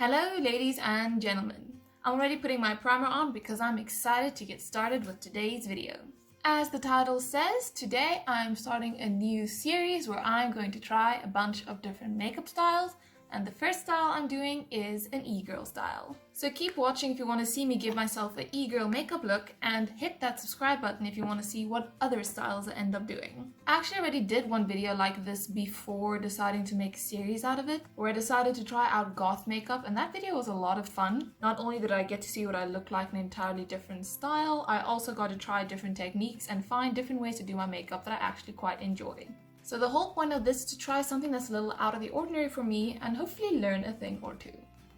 Hello ladies and gentlemen. I'm already putting my primer on because I'm excited to get started with today's video. As the title says, today I'm starting a new series where I'm going to try a bunch of different makeup styles, and the first style I'm doing is an e-girl style. So keep watching if you want to see me give myself an e-girl makeup look, and hit that subscribe button if you want to see what other styles I end up doing. I actually already did one video like this before deciding to make a series out of it, where I decided to try out goth makeup, and that video was a lot of fun. Not only did I get to see what I look like in an entirely different style, I also got to try different techniques and find different ways to do my makeup that I actually quite enjoy. So the whole point of this is to try something that's a little out of the ordinary for me and hopefully learn a thing or two.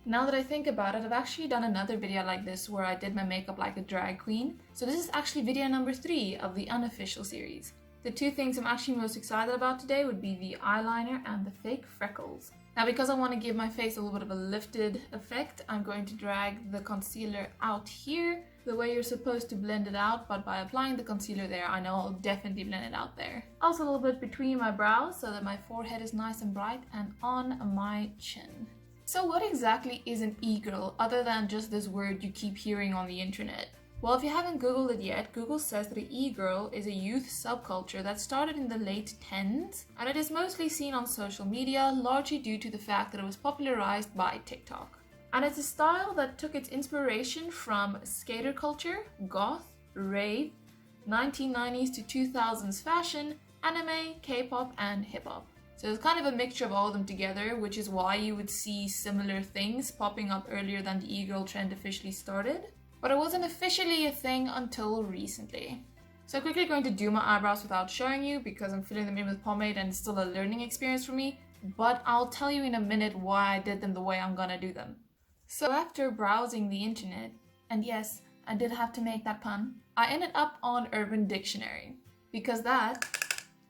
Now that I think about it, I've actually done another video like this where I did my makeup like a drag queen. So this is actually video number 3 of the unofficial series. The two things I'm actually most excited about today would be the eyeliner and the fake freckles. Now because I want to give my face a little bit of a lifted effect, I'm going to drag the concealer out here the way you're supposed to blend it out, but by applying the concealer there, I know I'll definitely blend it out there. Also a little bit between my brows so that my forehead is nice and bright, and on my chin. So what exactly is an e-girl other than just this word you keep hearing on the internet? Well, if you haven't Googled it yet, Google says that an e-girl is a youth subculture that started in the late 10s, and it is mostly seen on social media, largely due to the fact that it was popularized by TikTok. And it's a style that took its inspiration from skater culture, goth, rave, 1990s to 2000s fashion, anime, K-pop, and hip-hop. So it's kind of a mixture of all of them together, which is why you would see similar things popping up earlier than the e-girl trend officially started. But it wasn't officially a thing until recently. So I'm quickly going to do my eyebrows without showing you because I'm filling them in with pomade and it's still a learning experience for me. But I'll tell you in a minute why I did them the way I'm gonna do them. So after browsing the internet, and yes, I did have to make that pun, I ended up on Urban Dictionary, because that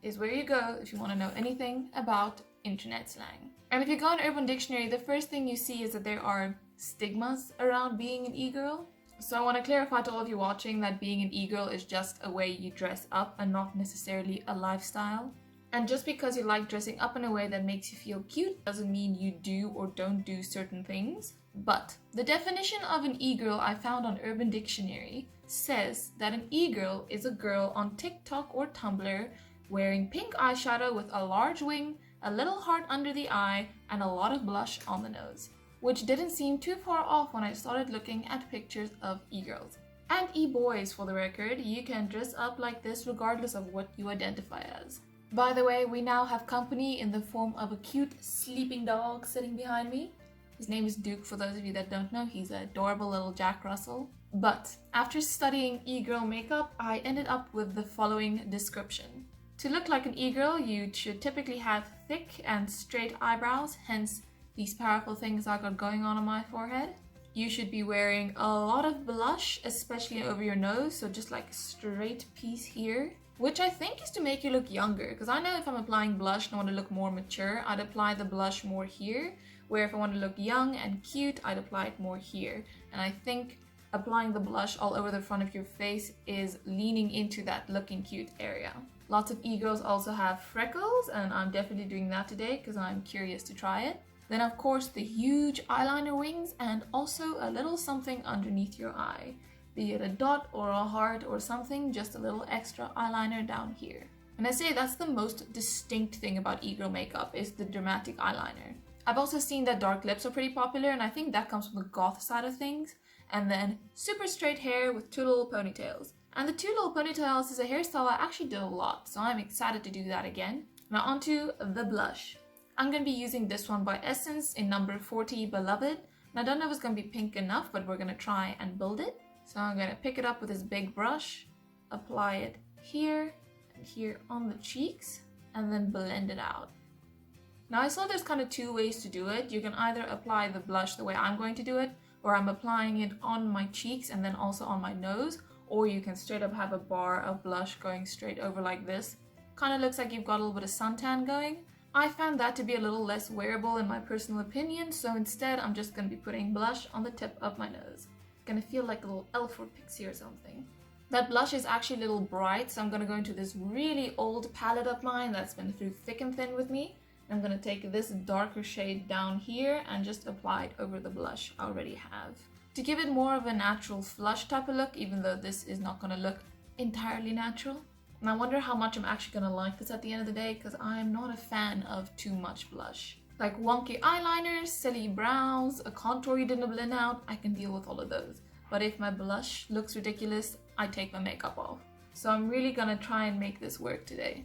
is where you go if you want to know anything about internet slang. And if you go on Urban Dictionary, the first thing you see is that there are stigmas around being an e-girl. So I want to clarify to all of you watching that being an e-girl is just a way you dress up and not necessarily a lifestyle. And just because you like dressing up in a way that makes you feel cute doesn't mean you do or don't do certain things. But the definition of an e-girl I found on Urban Dictionary says that an e-girl is a girl on TikTok or Tumblr wearing pink eyeshadow with a large wing, a little heart under the eye, and a lot of blush on the nose. Which didn't seem too far off when I started looking at pictures of e-girls. And e-boys, for the record, you can dress up like this regardless of what you identify as. By the way, we now have company in the form of a cute sleeping dog sitting behind me. His name is Duke, for those of you that don't know. He's an adorable little Jack Russell. But after studying e-girl makeup, I ended up with the following description. To look like an e-girl, you should typically have thick and straight eyebrows, hence these powerful things I got going on my forehead. You should be wearing a lot of blush, especially over your nose, so just like a straight piece here. Which I think is to make you look younger, because I know if I'm applying blush and I want to look more mature, I'd apply the blush more here, where if I want to look young and cute, I'd apply it more here. And I think applying the blush all over the front of your face is leaning into that looking cute area. Lots of e-girls also have freckles, and I'm definitely doing that today because I'm curious to try it. Then of course the huge eyeliner wings, and also a little something underneath your eye. Be it a dot or a heart or something, just a little extra eyeliner down here. And I say that's the most distinct thing about e-girl makeup, is the dramatic eyeliner. I've also seen that dark lips are pretty popular, and I think that comes from the goth side of things. And then super straight hair with 2 little ponytails. And the 2 little ponytails is a hairstyle I actually did a lot, so I'm excited to do that again. Now onto the blush. I'm going to be using this one by Essence in number 40 Beloved. And I don't know if it's going to be pink enough, but we're going to try and build it. So I'm going to pick it up with this big brush, apply it here and here on the cheeks, and then blend it out. Now I saw there's kind of 2 ways to do it. You can either apply the blush the way I'm going to do it, or I'm applying it on my cheeks and then also on my nose, or you can straight up have a bar of blush going straight over like this. Kind of looks like you've got a little bit of suntan going. I found that to be a little less wearable in my personal opinion, so instead I'm just going to be putting blush on the tip of my nose. Gonna feel like a little elf or pixie or something. That blush is actually a little bright, so I'm gonna go into this really old palette of mine that's been through thick and thin with me. I'm gonna take this darker shade down here and just apply it over the blush I already have, to give it more of a natural flush type of look, even though this is not gonna look entirely natural. And I wonder how much I'm actually gonna like this at the end of the day, because I am not a fan of too much blush. Like wonky eyeliners, silly brows, a contour you didn't blend out, I can deal with all of those. But if my blush looks ridiculous, I take my makeup off. So I'm really gonna try and make this work today.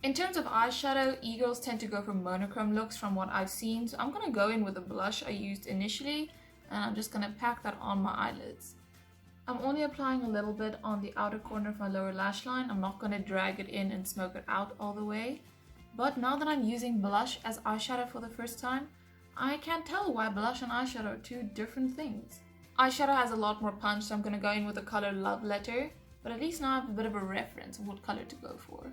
In terms of eyeshadow, e-girls tend to go for monochrome looks from what I've seen. So I'm gonna go in with the blush I used initially, and I'm just gonna pack that on my eyelids. I'm only applying a little bit on the outer corner of my lower lash line. I'm not gonna drag it in and smoke it out all the way. But now that I'm using blush as eyeshadow for the first time, I can't tell why blush and eyeshadow are two different things. Eyeshadow has a lot more punch, so I'm going to go in with the color Love Letter, but at least now I have a bit of a reference of what color to go for.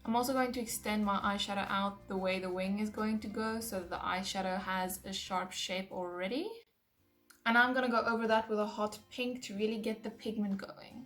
I'm also going to extend my eyeshadow out the way the wing is going to go, so that the eyeshadow has a sharp shape already. And I'm going to go over that with a hot pink to really get the pigment going.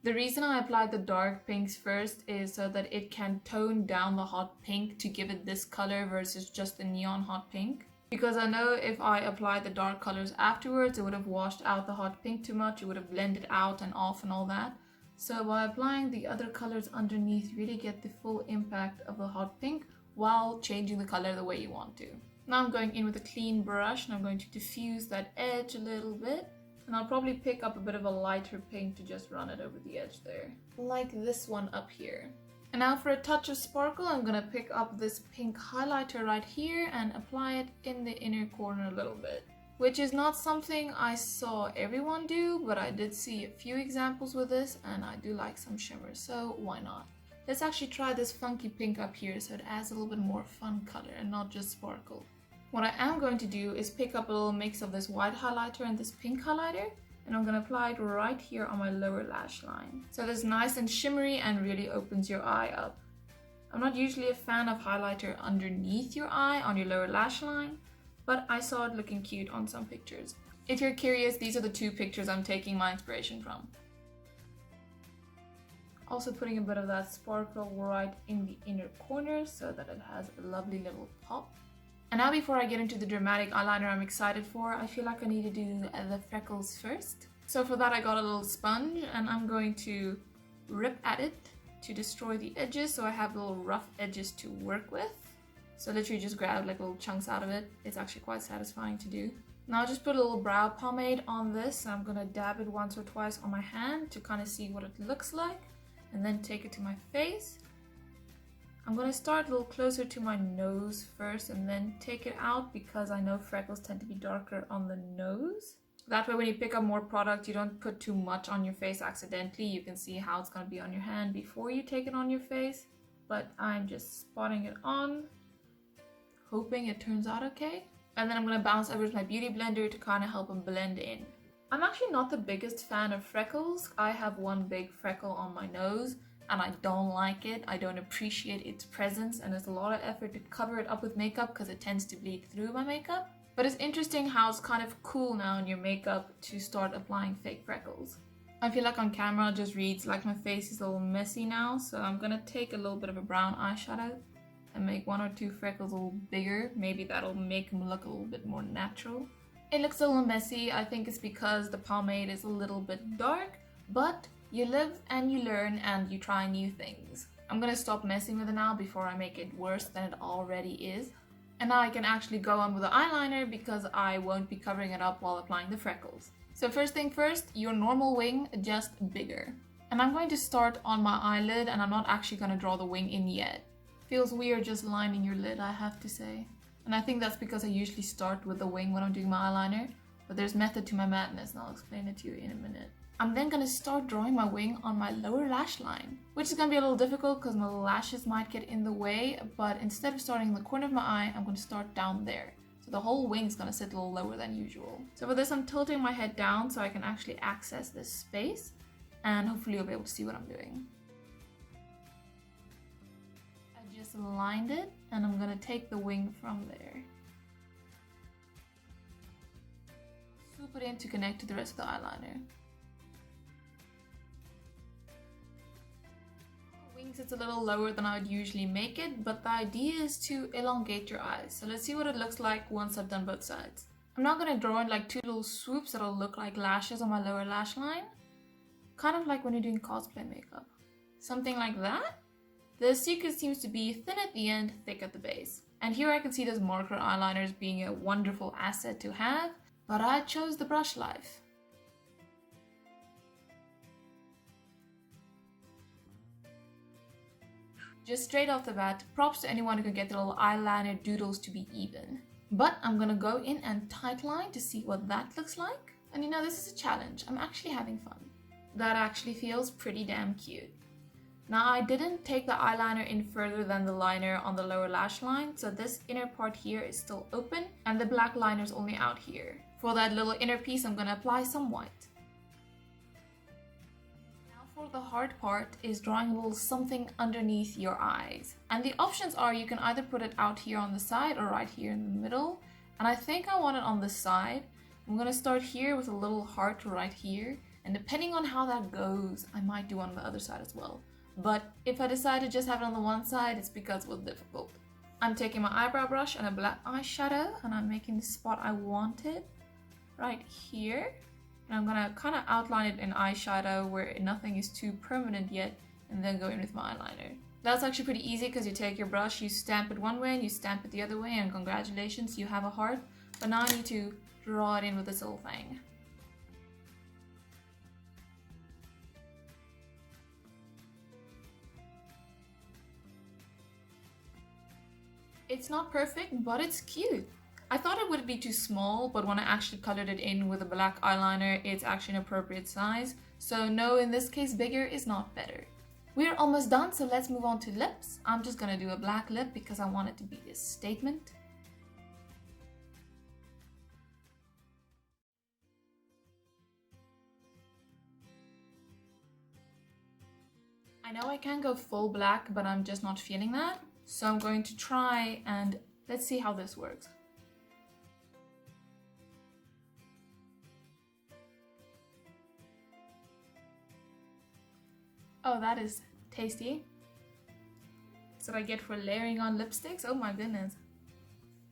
The reason I applied the dark pinks first is so that it can tone down the hot pink to give it this color versus just the neon hot pink. Because I know if I applied the dark colors afterwards, it would have washed out the hot pink too much, it would have blended out and off and all that. So by applying the other colors underneath, you really get the full impact of the hot pink while changing the color the way you want to. Now I'm going in with a clean brush and I'm going to diffuse that edge a little bit. And I'll probably pick up a bit of a lighter pink to just run it over the edge there. Like this one up here. And now for a touch of sparkle, I'm gonna pick up this pink highlighter right here and apply it in the inner corner a little bit. Which is not something I saw everyone do, but I did see a few examples with this and I do like some shimmer, so why not? Let's actually try this funky pink up here so it adds a little bit more fun color and not just sparkle. What I am going to do is pick up a little mix of this white highlighter and this pink highlighter, and I'm going to apply it right here on my lower lash line. So this is nice and shimmery and really opens your eye up. I'm not usually a fan of highlighter underneath your eye on your lower lash line, but I saw it looking cute on some pictures. If you're curious, these are the two pictures I'm taking my inspiration from. Also putting a bit of that sparkle right in the inner corner so that it has a lovely little pop. And now before I get into the dramatic eyeliner I'm excited for, I feel like I need to do the freckles first. So for that I got a little sponge and I'm going to rip at it to destroy the edges so I have little rough edges to work with. So literally just grab like little chunks out of it. It's actually quite satisfying to do. Now I'll just put a little brow pomade on this and I'm going to dab it once or twice on my hand to kind of see what it looks like. And then take it to my face. I'm going to start a little closer to my nose first and then take it out because I know freckles tend to be darker on the nose. That way when you pick up more product, you don't put too much on your face accidentally. You can see how it's going to be on your hand before you take it on your face. But I'm just spotting it on, hoping it turns out okay. And then I'm going to bounce over to my beauty blender to kind of help them blend in. I'm actually not the biggest fan of freckles. I have one big freckle on my nose. And I don't like it. I don't appreciate its presence and it's a lot of effort to cover it up with makeup because it tends to bleed through my makeup. But it's interesting how it's kind of cool now in your makeup to start applying fake freckles. I feel like on camera it just reads like my face is a little messy now, so I'm gonna take a little bit of a brown eyeshadow and make one or two freckles a little bigger. Maybe that'll make them look a little bit more natural. It looks a little messy. I think it's because the pomade is a little bit dark, but you live and you learn and you try new things. I'm gonna stop messing with it now before I make it worse than it already is. And now I can actually go on with the eyeliner because I won't be covering it up while applying the freckles. So first thing first, your normal wing, just bigger. And I'm going to start on my eyelid and I'm not actually gonna draw the wing in yet. Feels weird just lining your lid, I have to say. And I think that's because I usually start with the wing when I'm doing my eyeliner. But there's method to my madness and I'll explain it to you in a minute. I'm then going to start drawing my wing on my lower lash line, which is going to be a little difficult because my lashes might get in the way, but instead of starting in the corner of my eye, I'm going to start down there. So the whole wing is going to sit a little lower than usual. So for this, I'm tilting my head down so I can actually access this space, and hopefully you'll be able to see what I'm doing. I just lined it, and I'm going to take the wing from there. Swoop it in to connect to the rest of the eyeliner. Wings it's a little lower than I would usually make it, but the idea is to elongate your eyes. So let's see what it looks like once I've done both sides. I'm not going to draw in like two little swoops that'll look like lashes on my lower lash line. Kind of like when you're doing cosplay makeup. Something like that. The secret seems to be thin at the end, thick at the base. And here I can see those marker eyeliners being a wonderful asset to have, but I chose the brush life. Just straight off the bat, props to anyone who can get the little eyeliner doodles to be even. But I'm gonna go in and tightline to see what that looks like. And you know, this is a challenge. I'm actually having fun. That actually feels pretty damn cute. Now I didn't take the eyeliner in further than the liner on the lower lash line, so this inner part here is still open and the black liner is only out here. For that little inner piece, I'm gonna apply some white. Now for the hard part is drawing a little something underneath your eyes. And the options are you can either put it out here on the side or right here in the middle. And I think I want it on the side. I'm gonna start here with a little heart right here. And depending on how that goes, I might do one on the other side as well. But if I decide to just have it on the one side, it's because it was difficult. I'm taking my eyebrow brush and a black eyeshadow, and I'm making the spot I wanted right here. And I'm gonna kind of outline it in eyeshadow where nothing is too permanent yet, and then go in with my eyeliner. That's actually pretty easy because you take your brush, you stamp it one way and you stamp it the other way, and congratulations, you have a heart. But now I need to draw it in with this little thing. It's not perfect, but it's cute. I thought it would be too small, but when I actually colored it in with a black eyeliner, it's actually an appropriate size. So no, in this case, bigger is not better. We're almost done, so let's move on to lips. I'm just gonna do a black lip because I want it to be this statement. I know I can go full black, but I'm just not feeling that. So I'm going to try and let's see how this works. Oh, that is tasty. That's what I get for layering on lipsticks. Oh my goodness.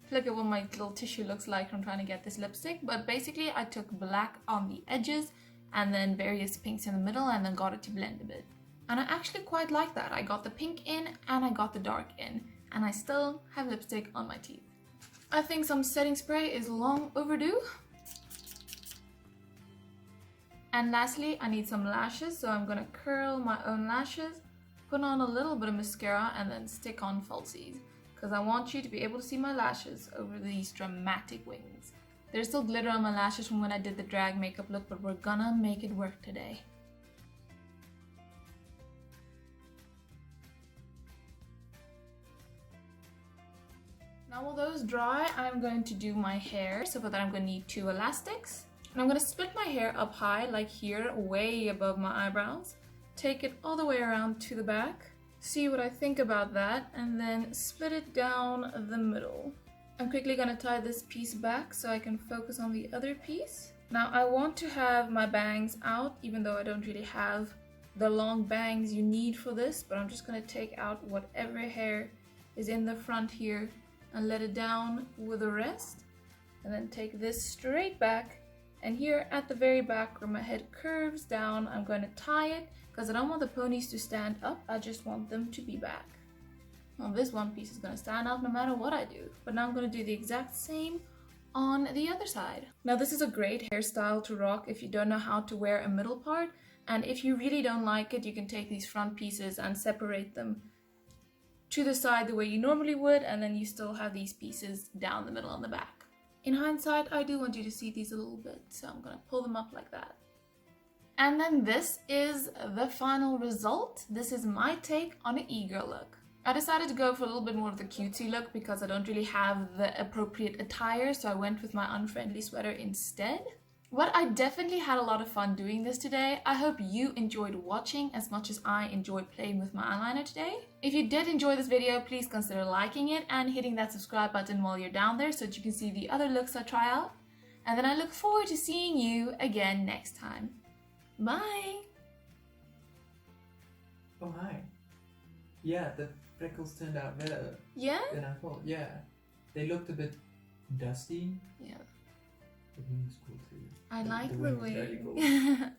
Look at what my little tissue looks like from trying to get this lipstick. But basically I took black on the edges and then various pinks in the middle and then got it to blend a bit. And I actually quite like that. I got the pink in and I got the dark in. And I still have lipstick on my teeth. I think some setting spray is long overdue. And lastly, I need some lashes. So I'm gonna curl my own lashes, put on a little bit of mascara and then stick on falsies. Because I want you to be able to see my lashes over these dramatic wings. There's still glitter on my lashes from when I did the drag makeup look, but we're gonna make it work today. Now while those dry, I'm going to do my hair. So for that I'm going to need 2 elastics. And I'm going to split my hair up high, like here, way above my eyebrows. Take it all the way around to the back. See what I think about that, and then split it down the middle. I'm quickly going to tie this piece back so I can focus on the other piece. Now I want to have my bangs out, even though I don't really have the long bangs you need for this, but I'm just going to take out whatever hair is in the front here and let it down with the rest, and then take this straight back, and here at the very back where my head curves down, I'm going to tie it because I don't want the ponies to stand up, I just want them to be back. Well, this one piece is going to stand out no matter what I do, but now I'm going to do the exact same on the other side. Now this is a great hairstyle to rock if you don't know how to wear a middle part, and if you really don't like it, you can take these front pieces and separate them to the side the way you normally would, and then you still have these pieces down the middle on the back. In hindsight, I do want you to see these a little bit, so I'm gonna pull them up like that. And then this is the final result. This is my take on an e-girl look. I decided to go for a little bit more of the cutesy look because I don't really have the appropriate attire, so I went with my unfriendly sweater instead. But I definitely had a lot of fun doing this today. I hope you enjoyed watching as much as I enjoyed playing with my eyeliner today. If you did enjoy this video, please consider liking it and hitting that subscribe button while you're down there so that you can see the other looks I try out. And then I look forward to seeing you again next time. Bye! Oh, hi. Yeah, the freckles turned out better Yeah? than I thought. Yeah, they looked a bit dusty. Yeah. The wing is cool too. I like the wing is very wing. cool.